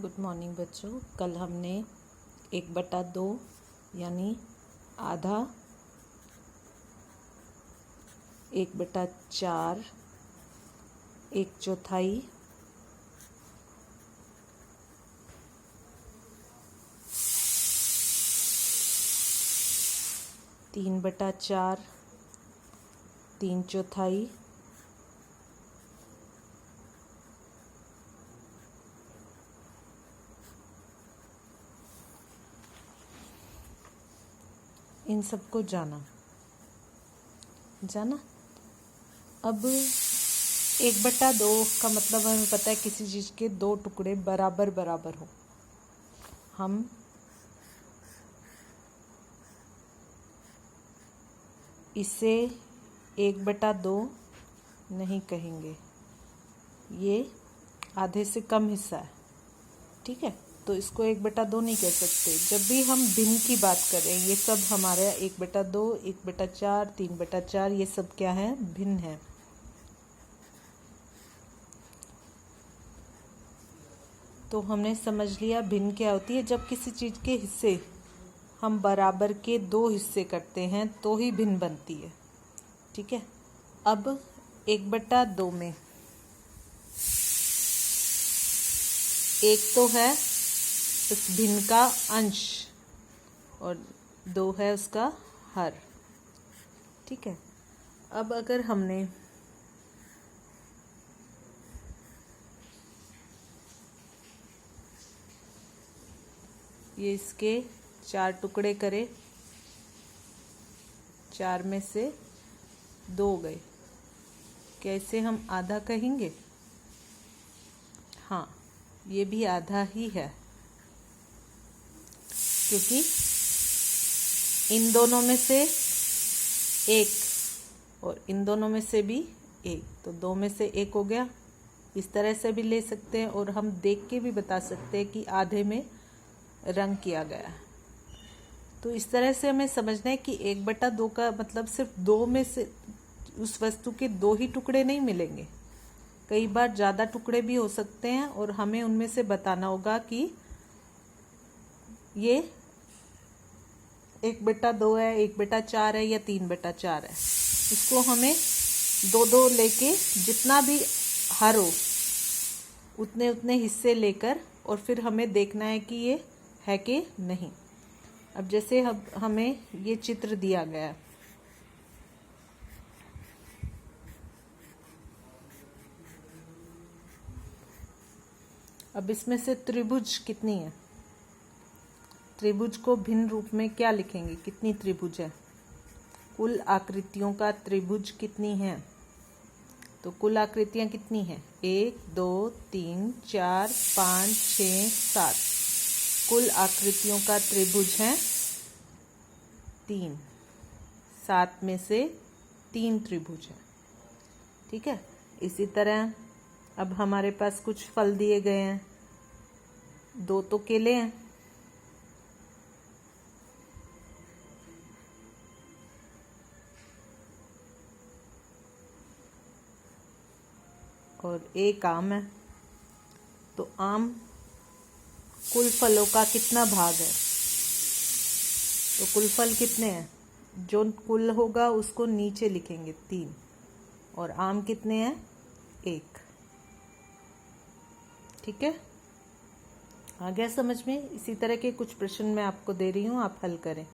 Good morning बच्चों। कल हमने 1/2 यानी आधा, 1/4, 1/4, 3/4, 3/4, इन सबको जाना। अब 1/2 का मतलब हमें पता है किसी चीज़ के 2 टुकड़े बराबर बराबर हो। हम इसे 1/2 नहीं कहेंगे, ये आधे से कम हिस्सा है, ठीक है। तो इसको 1/2 नहीं कह सकते। जब भी हम भिन्न की बात करें, ये सब हमारे 1/2, 1/4, 3/4 ये सब क्या है? भिन्न है। तो हमने समझ लिया भिन्न क्या होती है। जब किसी चीज़ के हिस्से हम बराबर के 2 हिस्से करते हैं तो ही भिन्न बनती है, ठीक है। अब 1/2 में एक तो है उस भिन्न का अंश और 2 है उसका हर, ठीक है। अब अगर हमने ये इसके 4 टुकड़े करे, 4 में से 2 गए, क्या इसे हम आधा कहेंगे? हाँ, ये भी आधा ही है, क्योंकि इन दोनों में से एक और इन दोनों में से भी एक, तो 2 में से 1 हो गया। इस तरह से भी ले सकते हैं और हम देख के भी बता सकते हैं कि आधे में रंग किया गया है। तो इस तरह से हमें समझना है कि 1/2 का मतलब सिर्फ 2 में से उस वस्तु के 2 ही टुकड़े नहीं मिलेंगे, कई बार ज़्यादा टुकड़े भी हो सकते हैं और हमें उनमें से बताना होगा कि ये 1/2 है, 1/4 है या 3/4 है। इसको हमें 2-2 लेके जितना भी हर हो उतने उतने हिस्से लेकर और फिर हमें देखना है कि ये है कि नहीं। अब जैसे हमें ये चित्र दिया गया है, अब इसमें से त्रिभुज कितनी है? त्रिभुज को भिन्न रूप में क्या लिखेंगे? कितनी त्रिभुज है? कुल आकृतियों का त्रिभुज कितनी है? तो कुल आकृतियां कितनी हैं? 1, 2, 3, 4, 5, 6, 7। कुल आकृतियों का त्रिभुज है 3। 7 में से 3 त्रिभुज है, ठीक है। इसी तरह अब हमारे पास कुछ फल दिए गए हैं, 2 तो केले हैं, और 1 आम है। तो आम कुल फलों का कितना भाग है? तो कुल फल कितने हैं? जो कुल होगा उसको नीचे लिखेंगे 3, और आम कितने हैं? 1, ठीक है। आ गया समझ में? इसी तरह के कुछ प्रश्न मैं आपको दे रही हूँ, आप हल करें।